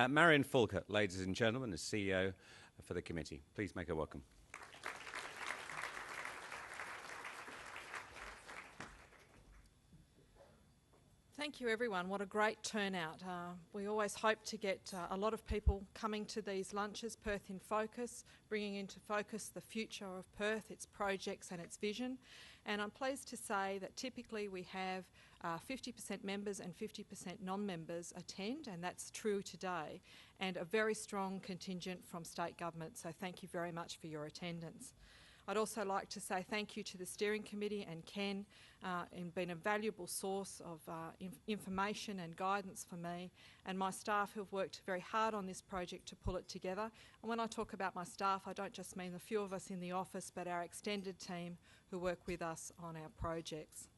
Marion Falkert, ladies and gentlemen, is CEO for the committee. Please make her welcome. Thank you, everyone. What a great turnout. We always hope to get a lot of people coming to these lunches, Perth in Focus, bringing into focus the future of Perth, its projects and its vision. And I'm pleased to say that typically we have 50% members and 50% non-members attend, and that's true today, and a very strong contingent from state government. So thank you very much for your attendance. I'd also like to say thank you to the Steering Committee and Ken, and been a valuable source of information and guidance for me, and my staff who've worked very hard on this project to pull it together. And when I talk about my staff, I don't just mean the few of us in the office, but our extended team who work with us on our projects.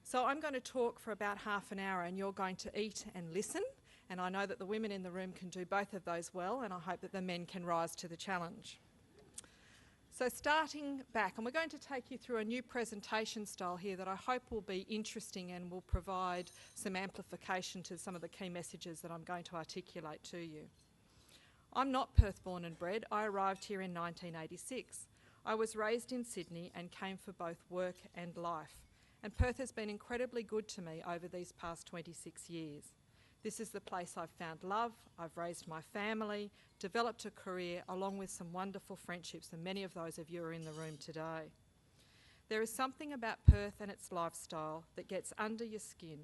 So I'm going to talk for about half an hour and you're going to eat and listen, and I know that the women in the room can do both of those well, and I hope that the men can rise to the challenge. So starting back, and we're going to take you through a new presentation style here that I hope will be interesting and will provide some amplification to some of the key messages that I'm going to articulate to you. I'm not Perth born and bred. I arrived here in 1986. I was raised in Sydney and came for both work and life. And Perth has been incredibly good to me over these past 26 years. This is the place I've found love, I've raised my family, developed a career, along with some wonderful friendships, and many of those of you are in the room today. There is something about Perth and its lifestyle that gets under your skin,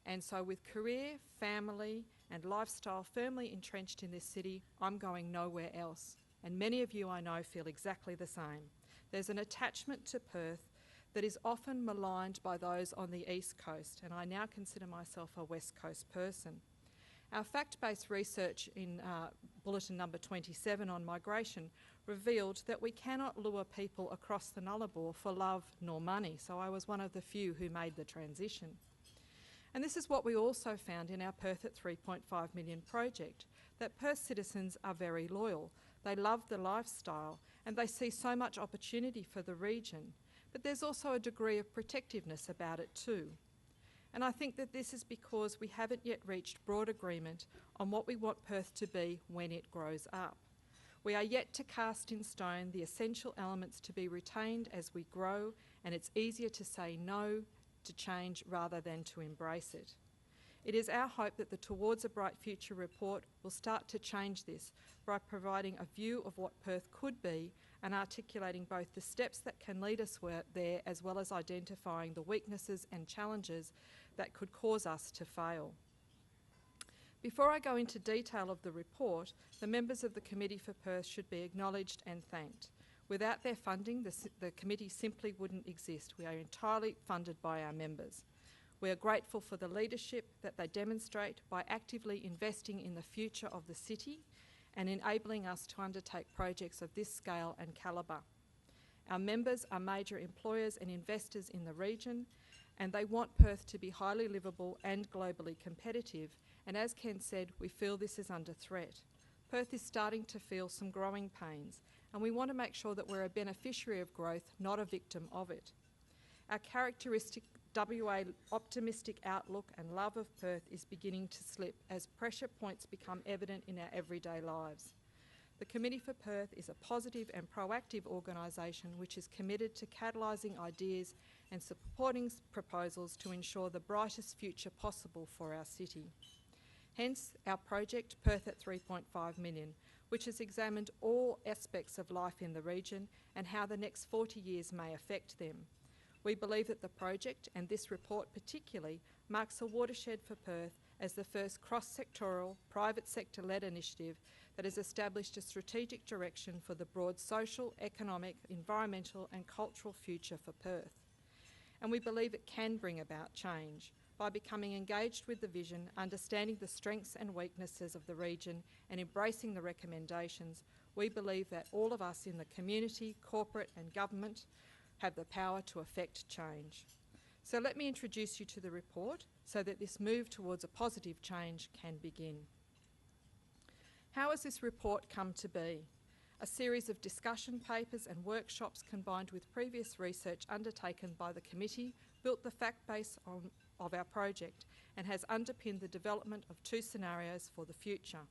and so with career, family and lifestyle firmly entrenched in this city, I'm going nowhere else. And many of you I know feel exactly the same. There's an attachment to Perth that is often maligned by those on the East Coast, and I now consider myself a West Coast person. Our fact-based research in bulletin number 27 on migration revealed that we cannot lure people across the Nullarbor for love nor money, so I was one of the few who made the transition. And this is what we also found in our Perth at 3.5 million project, that Perth citizens are very loyal. They love the lifestyle and they see so much opportunity for the region. But there's also a degree of protectiveness about it too. And I think that this is because we haven't yet reached broad agreement on what we want Perth to be when it grows up. We are yet to cast in stone the essential elements to be retained as we grow, and it's easier to say no to change rather than to embrace it. It is our hope that the Towards a Bright Future report will start to change this by providing a view of what Perth could be and articulating both the steps that can lead us there, as well as identifying the weaknesses and challenges that could cause us to fail. Before I go into detail of the report, the members of the Committee for Perth should be acknowledged and thanked. Without their funding, the committee simply wouldn't exist. We are entirely funded by our members. We are grateful for the leadership that they demonstrate by actively investing in the future of the city and enabling us to undertake projects of this scale and calibre. Our members are major employers and investors in the region, and they want Perth to be highly livable and globally competitive, and as Ken said, we feel this is under threat. Perth is starting to feel some growing pains, and we want to make sure that we're a beneficiary of growth, not a victim of it. Our characteristic WA optimistic outlook and love of Perth is beginning to slip as pressure points become evident in our everyday lives. The Committee for Perth is a positive and proactive organisation which is committed to catalysing ideas and supporting proposals to ensure the brightest future possible for our city. Hence our project Perth at 3.5 million, which has examined all aspects of life in the region and how the next 40 years may affect them. We believe that the project, and this report particularly, marks a watershed for Perth as the first cross-sectoral, private sector-led initiative that has established a strategic direction for the broad social, economic, environmental and cultural future for Perth. And we believe it can bring about change by becoming engaged with the vision, understanding the strengths and weaknesses of the region and embracing the recommendations. We believe that all of us in the community, corporate and government have the power to affect change. So let me introduce you to the report so that this move towards a positive change can begin. How has this report come to be? A series of discussion papers and workshops combined with previous research undertaken by the committee built the fact base of our project and has underpinned the development of 2 scenarios for the future.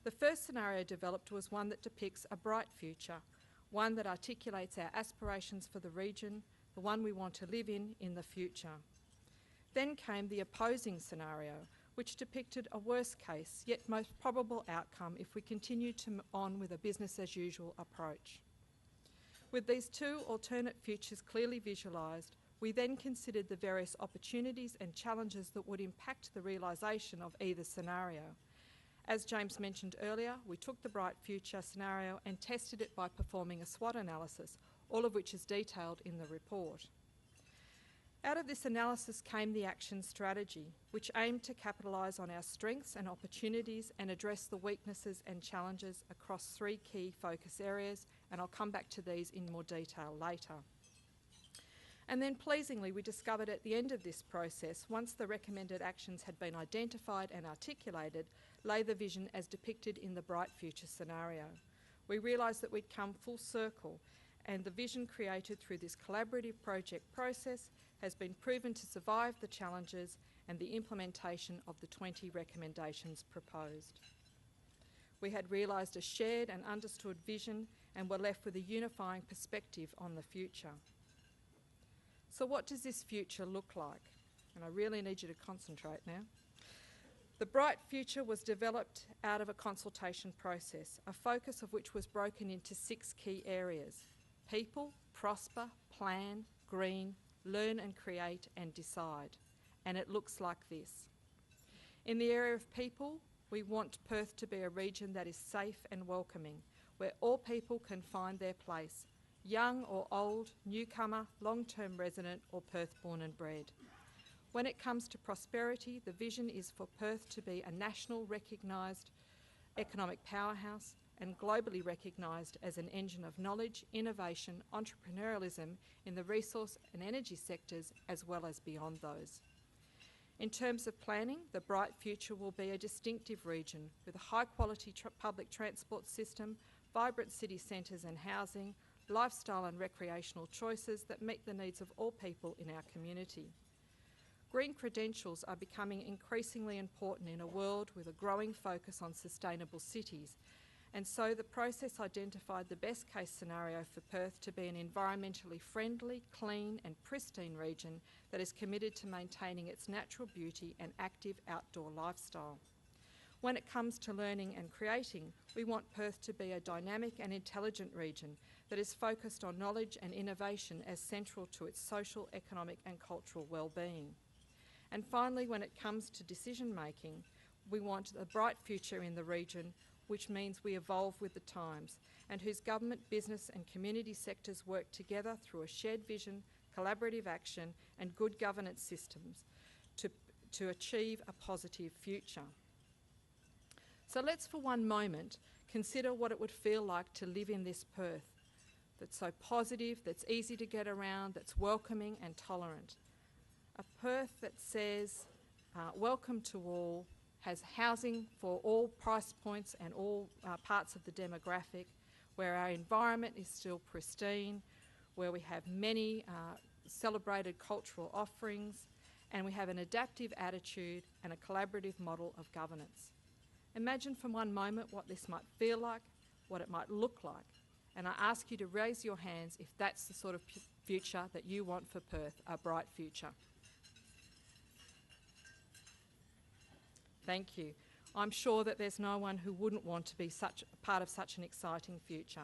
The first scenario developed was one that depicts a bright future, one that articulates our aspirations for the region, the one we want to live in the future. Then came the opposing scenario, which depicted a worst case, yet most probable outcome if we continue on with a business as usual approach. With these 2 alternate futures clearly visualised, we then considered the various opportunities and challenges that would impact the realisation of either scenario. As James mentioned earlier, we took the bright future scenario and tested it by performing a SWOT analysis, all of which is detailed in the report. Out of this analysis came the action strategy, which aimed to capitalise on our strengths and opportunities and address the weaknesses and challenges across 3 key focus areas, and I'll come back to these in more detail later. And then pleasingly, we discovered at the end of this process, once the recommended actions had been identified and articulated, lay the vision as depicted in the bright future scenario. We realised that we'd come full circle, and the vision created through this collaborative project process has been proven to survive the challenges and the implementation of the 20 recommendations proposed. We had realised a shared and understood vision and were left with a unifying perspective on the future. So what does this future look like? And I really need you to concentrate now. The bright future was developed out of a consultation process, a focus of which was broken into 6 key areas: people, prosper, plan, green, learn and create, and decide. And it looks like this. In the area of people, we want Perth to be a region that is safe and welcoming, where all people can find their place, young or old, newcomer, long-term resident, or Perth born and bred. When it comes to prosperity, the vision is for Perth to be a national recognised economic powerhouse and globally recognised as an engine of knowledge, innovation, entrepreneurialism in the resource and energy sectors as well as beyond those. In terms of planning, the bright future will be a distinctive region with a high-quality public transport system, vibrant city centres and housing, lifestyle and recreational choices that meet the needs of all people in our community. Green credentials are becoming increasingly important in a world with a growing focus on sustainable cities, and so the process identified the best case scenario for Perth to be an environmentally friendly, clean and pristine region that is committed to maintaining its natural beauty and active outdoor lifestyle. When it comes to learning and creating, we want Perth to be a dynamic and intelligent region that is focused on knowledge and innovation as central to its social, economic and cultural well-being. And finally, when it comes to decision making, we want a bright future in the region, which means we evolve with the times, and whose government, business and community sectors work together through a shared vision, collaborative action and good governance systems to achieve a positive future. So let's for one moment consider what it would feel like to live in this Perth that's so positive, that's easy to get around, that's welcoming and tolerant. A Perth that says welcome to all, has housing for all price points and all parts of the demographic, where our environment is still pristine, where we have many celebrated cultural offerings, and we have an adaptive attitude and a collaborative model of governance. Imagine for one moment what this might feel like, what it might look like, and I ask you to raise your hands if that's the sort of future that you want for Perth, a bright future. Thank you. I'm sure that there's no one who wouldn't want to be part of such an exciting future.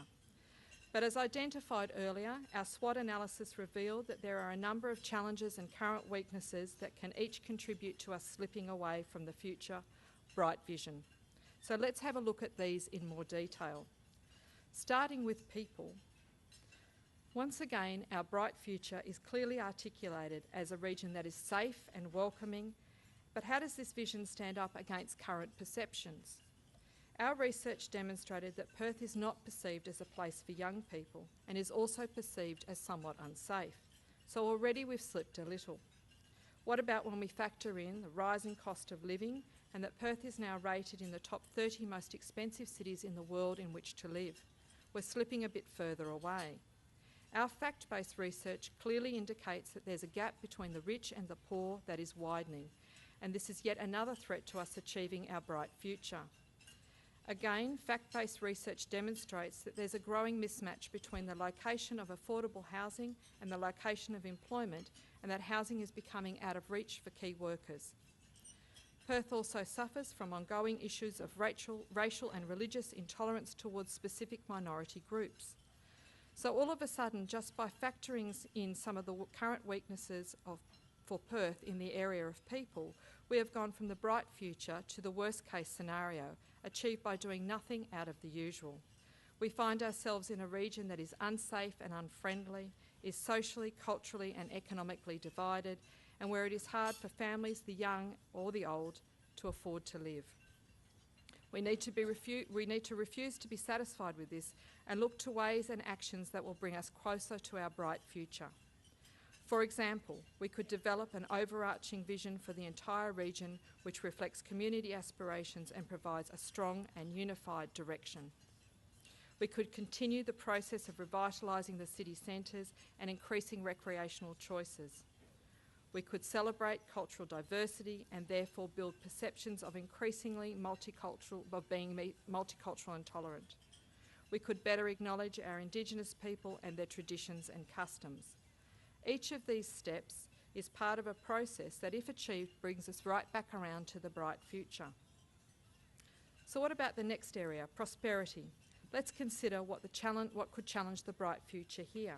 But as identified earlier, our SWOT analysis revealed that there are a number of challenges and current weaknesses that can each contribute to us slipping away from the future bright vision. So let's have a look at these in more detail. Starting with people. Once again, our bright future is clearly articulated as a region that is safe and welcoming, but how does this vision stand up against current perceptions? Our research demonstrated that Perth is not perceived as a place for young people and is also perceived as somewhat unsafe. So already we've slipped a little. What about when we factor in the rising cost of living and that Perth is now rated in the top 30 most expensive cities in the world in which to live? We're slipping a bit further away. Our fact-based research clearly indicates that there's a gap between the rich and the poor that is widening, and this is yet another threat to us achieving our bright future. Again, fact-based research demonstrates that there's a growing mismatch between the location of affordable housing and the location of employment, and that housing is becoming out of reach for key workers. Perth also suffers from ongoing issues of racial and religious intolerance towards specific minority groups. So all of a sudden, just by factoring in some of the current weaknesses for Perth in the area of people, we have gone from the bright future to the worst case scenario, achieved by doing nothing out of the usual. We find ourselves in a region that is unsafe and unfriendly, is socially, culturally and economically divided, and where it is hard for families, the young or the old, to afford to live. We need to refuse to be satisfied with this and look to ways and actions that will bring us closer to our bright future. For example, we could develop an overarching vision for the entire region which reflects community aspirations and provides a strong and unified direction. We could continue the process of revitalising the city centres and increasing recreational choices. We could celebrate cultural diversity and therefore build perceptions of being multicultural and tolerant. We could better acknowledge our Indigenous people and their traditions and customs. Each of these steps is part of a process that, if achieved, brings us right back around to the bright future. So what about the next area, prosperity? Let's consider what could challenge the bright future here.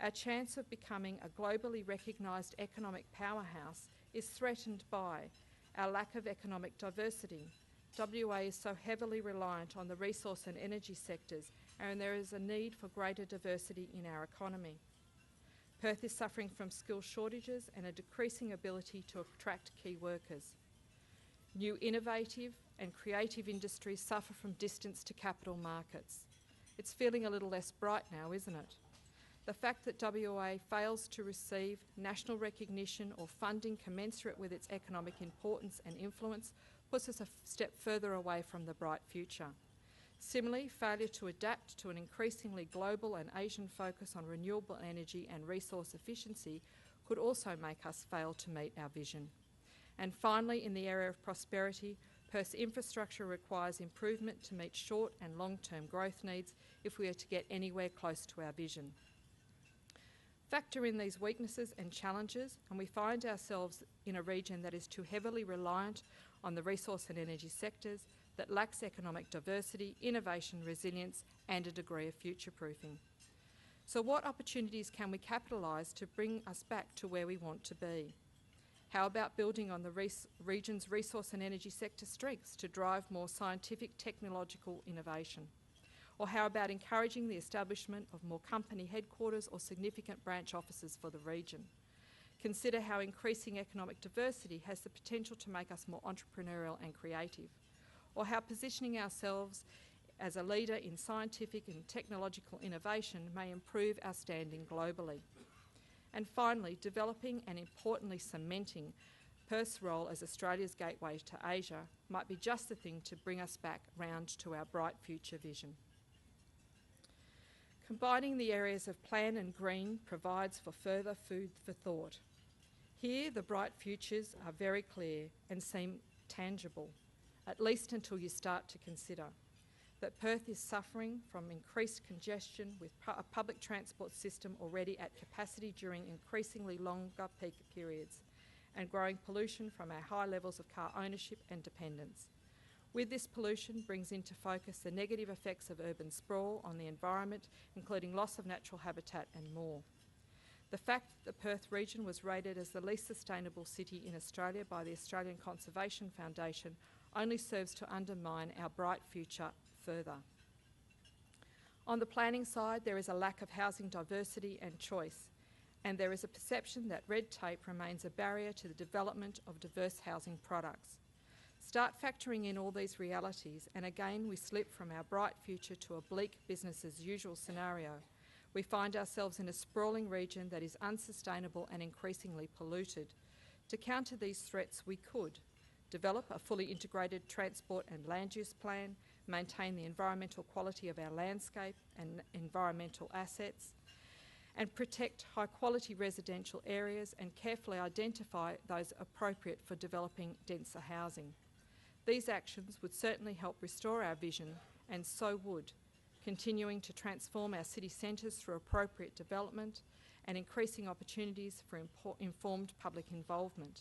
Our chance of becoming a globally recognised economic powerhouse is threatened by our lack of economic diversity. WA is so heavily reliant on the resource and energy sectors, and there is a need for greater diversity in our economy. Perth is suffering from skill shortages and a decreasing ability to attract key workers. New innovative and creative industries suffer from distance to capital markets. It's feeling a little less bright now, isn't it? The fact that WA fails to receive national recognition or funding commensurate with its economic importance and influence puts us a step further away from the bright future. Similarly, failure to adapt to an increasingly global and Asian focus on renewable energy and resource efficiency could also make us fail to meet our vision. And finally, in the area of prosperity, Perth's infrastructure requires improvement to meet short and long-term growth needs if we are to get anywhere close to our vision. Factor in these weaknesses and challenges, and we find ourselves in a region that is too heavily reliant on the resource and energy sectors, that lacks economic diversity, innovation, resilience, and a degree of future-proofing. So what opportunities can we capitalise to bring us back to where we want to be? How about building on the region's resource and energy sector strengths to drive more scientific technological innovation? Or how about encouraging the establishment of more company headquarters or significant branch offices for the region? Consider how increasing economic diversity has the potential to make us more entrepreneurial and creative. Or how positioning ourselves as a leader in scientific and technological innovation may improve our standing globally. And finally, developing and importantly cementing Perth's role as Australia's gateway to Asia might be just the thing to bring us back round to our bright future vision. Combining the areas of plan and green provides for further food for thought. Here, the bright futures are very clear and seem tangible, at least until you start to consider that Perth is suffering from increased congestion with a public transport system already at capacity during increasingly longer peak periods, and growing pollution from our high levels of car ownership and dependence. With this pollution brings into focus the negative effects of urban sprawl on the environment, including loss of natural habitat and more. The fact that the Perth region was rated as the least sustainable city in Australia by the Australian Conservation Foundation only serves to undermine our bright future further. On the planning side, there is a lack of housing diversity and choice, and there is a perception that red tape remains a barrier to the development of diverse housing products. Start factoring in all these realities, and again we slip from our bright future to a bleak business as usual scenario. We find ourselves in a sprawling region that is unsustainable and increasingly polluted. To counter these threats, we could develop a fully integrated transport and land use plan, maintain the environmental quality of our landscape and environmental assets, and protect high-quality residential areas and carefully identify those appropriate for developing denser housing. These actions would certainly help restore our vision, and so would continuing to transform our city centres through appropriate development and increasing opportunities for informed public involvement.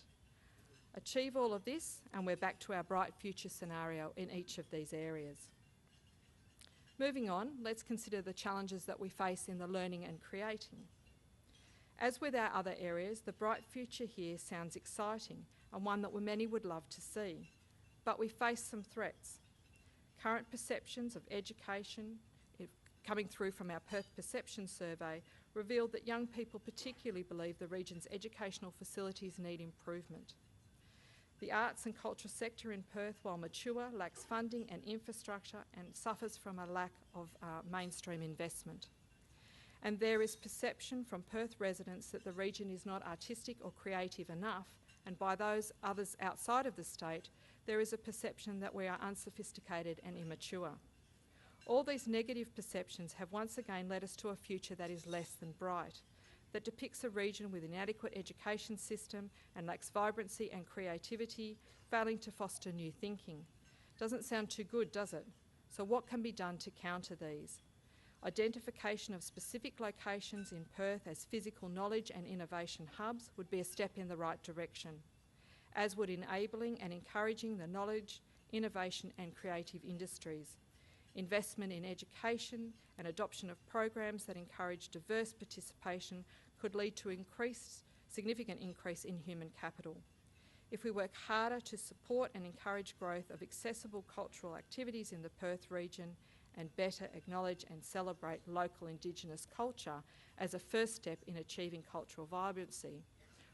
Achieve all of this and we're back to our bright future scenario in each of these areas. Moving on, let's consider the challenges that we face in the learning and creating. As with our other areas, the bright future here sounds exciting and one that many would love to see, but we face some threats. Current perceptions of education, coming through from our Perth Perception Survey, revealed that young people particularly believe the region's educational facilities need improvement. The arts and culture sector in Perth, while mature, lacks funding and infrastructure and suffers from a lack of mainstream investment. And there is perception from Perth residents that the region is not artistic or creative enough, and by those others outside of the state, there is a perception that we are unsophisticated and immature. All these negative perceptions have once again led us to a future that is less than bright, that depicts a region with an inadequate education system and lacks vibrancy and creativity, failing to foster new thinking. Doesn't sound too good, does it? So what can be done to counter these? Identification of specific locations in Perth as physical knowledge and innovation hubs would be a step in the right direction, as would enabling and encouraging the knowledge, innovation and creative industries. Investment in education and adoption of programs that encourage diverse participation could lead to significant increase in human capital. If we work harder to support and encourage growth of accessible cultural activities in the Perth region and better acknowledge and celebrate local Indigenous culture as a first step in achieving cultural vibrancy,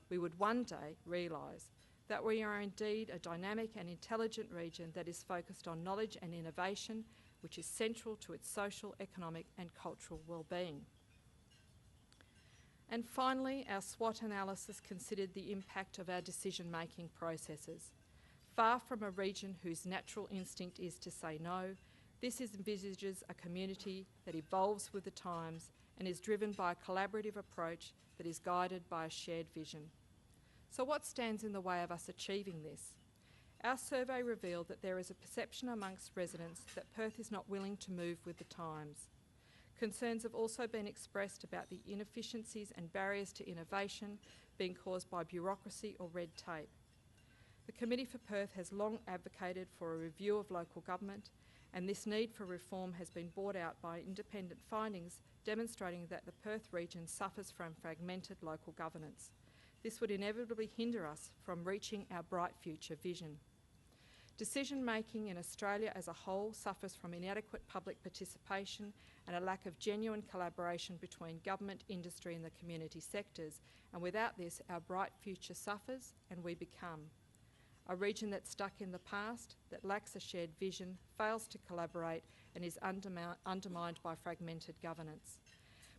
we would one day realise that we are indeed a dynamic and intelligent region that is focused on knowledge and innovation, which is central to its social, economic and cultural well-being. And finally, our SWOT analysis considered the impact of our decision-making processes. Far from a region whose natural instinct is to say no, this envisages a community that evolves with the times and is driven by a collaborative approach that is guided by a shared vision. So what stands in the way of us achieving this? Our survey revealed that there is a perception amongst residents that Perth is not willing to move with the times. Concerns have also been expressed about the inefficiencies and barriers to innovation being caused by bureaucracy or red tape. The Committee for Perth has long advocated for a review of local government, and this need for reform has been brought out by independent findings demonstrating that the Perth region suffers from fragmented local governance. This would inevitably hinder us from reaching our bright future vision. Decision-making in Australia as a whole suffers from inadequate public participation and a lack of genuine collaboration between government, industry and the community sectors, and without this our bright future suffers and we become a region that's stuck in the past, that lacks a shared vision, fails to collaborate and is undermined by fragmented governance.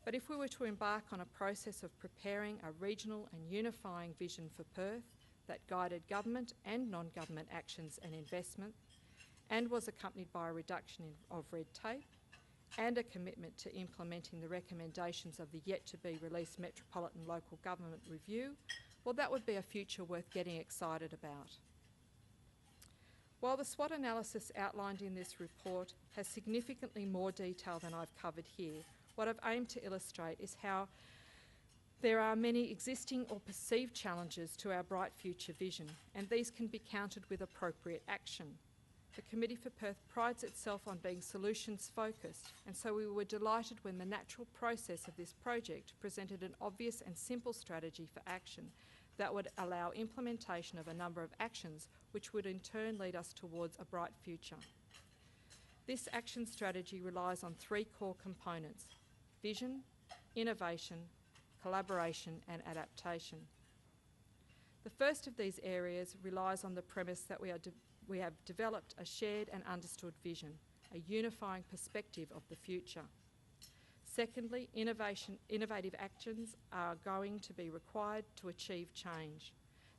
But if we were to embark on a process of preparing a regional and unifying vision for Perth that guided government and non-government actions and investment, and was accompanied by a reduction of red tape and a commitment to implementing the recommendations of the yet-to-be-released Metropolitan Local Government Review, well, that would be a future worth getting excited about. While the SWOT analysis outlined in this report has significantly more detail than I've covered here, what I've aimed to illustrate is how there are many existing or perceived challenges to our bright future vision, and these can be countered with appropriate action. The Committee for Perth prides itself on being solutions-focused, and so we were delighted when the natural process of this project presented an obvious and simple strategy for action that would allow implementation of a number of actions which would in turn lead us towards a bright future. This action strategy relies on three core components: vision, innovation, collaboration and adaptation. The first of these areas relies on the premise that we have developed a shared and understood vision, a unifying perspective of the future. Secondly, innovative actions are going to be required to achieve change.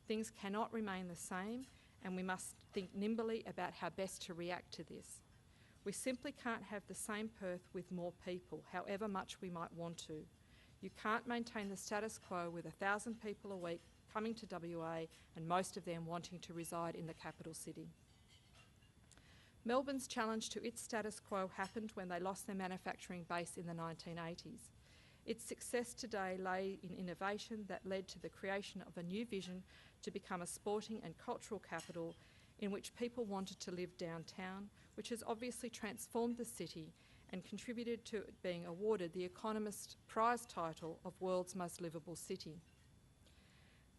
Things cannot remain the same, and we must think nimbly about how best to react to this. We simply can't have the same Perth with more people, however much we might want to. You can't maintain the status quo with 1,000 people a week coming to WA and most of them wanting to reside in the capital city. Melbourne's challenge to its status quo happened when they lost their manufacturing base in the 1980s. Its success today lay in innovation that led to the creation of a new vision to become a sporting and cultural capital in which people wanted to live downtown, which has obviously transformed the city and contributed to it being awarded the Economist prize title of World's Most Livable City.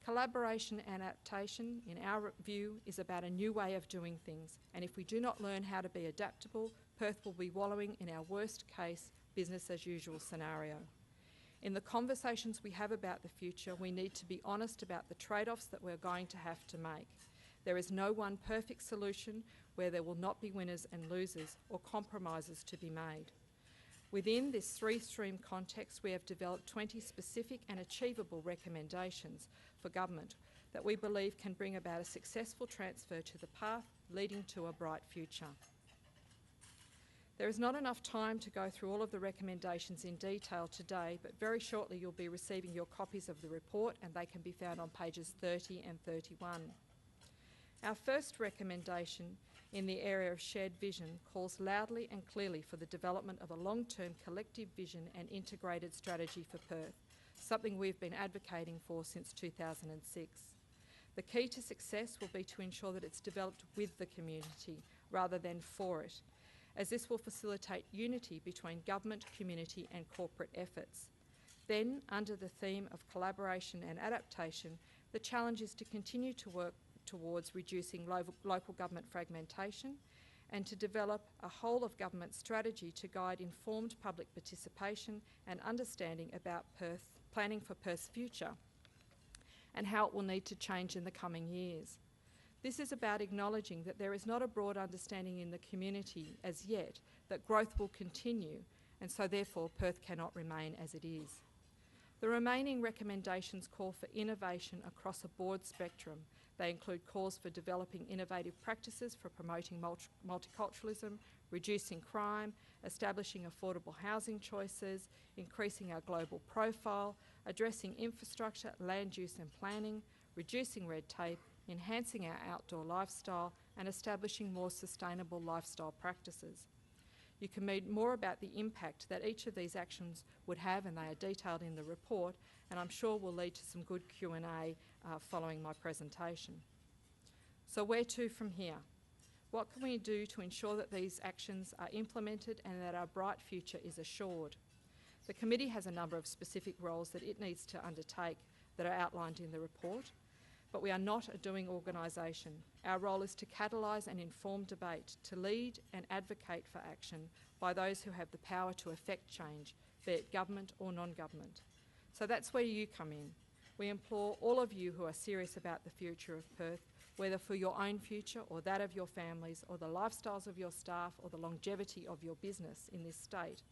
Collaboration and adaptation, in our view, is about a new way of doing things, and if we do not learn how to be adaptable, Perth will be wallowing in our worst case business as usual scenario. In the conversations we have about the future, we need to be honest about the trade-offs that we're going to have to make. There is no one perfect solution where there will not be winners and losers or compromises to be made. Within this three-stream context, we have developed 20 specific and achievable recommendations for government that we believe can bring about a successful transfer to the path leading to a bright future. There is not enough time to go through all of the recommendations in detail today, but very shortly you'll be receiving your copies of the report and they can be found on pages 30 and 31. Our first recommendation in the area of shared vision calls loudly and clearly for the development of a long-term collective vision and integrated strategy for Perth, something we've been advocating for since 2006. The key to success will be to ensure that it's developed with the community rather than for it, as this will facilitate unity between government, community and corporate efforts. Then, under the theme of collaboration and adaptation, the challenge is to continue to work towards reducing local government fragmentation and to develop a whole-of-government strategy to guide informed public participation and understanding about Perth, planning for Perth's future and how it will need to change in the coming years. This is about acknowledging that there is not a broad understanding in the community as yet that growth will continue, and so therefore Perth cannot remain as it is. The remaining recommendations call for innovation across a broad spectrum. They include calls for developing innovative practices for promoting multiculturalism, reducing crime, establishing affordable housing choices, increasing our global profile, addressing infrastructure, land use and planning, reducing red tape, enhancing our outdoor lifestyle and establishing more sustainable lifestyle practices. You can read more about the impact that each of these actions would have, and they are detailed in the report, and I'm sure will lead to some good Q&A following my presentation. So where to from here? What can we do to ensure that these actions are implemented and that our bright future is assured? The committee has a number of specific roles that it needs to undertake that are outlined in the report, but we are not a doing organisation. Our role is to catalyse and inform debate, to lead and advocate for action by those who have the power to effect change, be it government or non-government. So that's where you come in. We implore all of you who are serious about the future of Perth, whether for your own future or that of your families or the lifestyles of your staff or the longevity of your business in this state,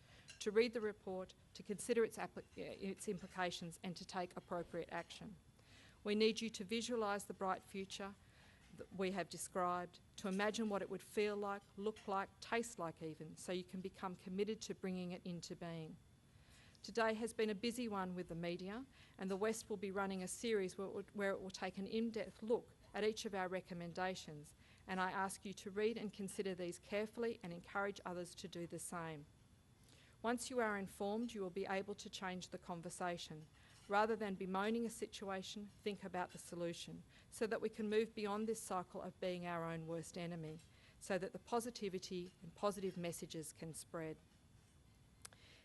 to read the report, to consider its implications and to take appropriate action. We need you to visualise the bright future that we have described, to imagine what it would feel like, look like, taste like even, so you can become committed to bringing it into being. Today has been a busy one with the media, and the West will be running a series where it will take an in-depth look at each of our recommendations, and I ask you to read and consider these carefully and encourage others to do the same. Once you are informed, you will be able to change the conversation. Rather than bemoaning a situation, think about the solution, so that we can move beyond this cycle of being our own worst enemy, so that the positivity and positive messages can spread.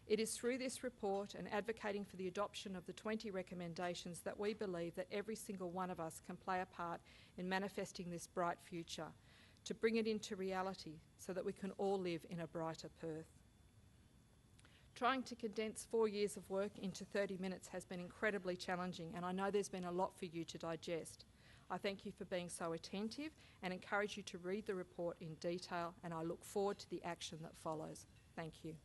It is through this report and advocating for the adoption of the 20 recommendations that we believe that every single one of us can play a part in manifesting this bright future, to bring it into reality so that we can all live in a brighter Perth. Trying to condense 4 years of work into 30 minutes has been incredibly challenging, and I know there's been a lot for you to digest. I thank you for being so attentive and encourage you to read the report in detail, and I look forward to the action that follows. Thank you.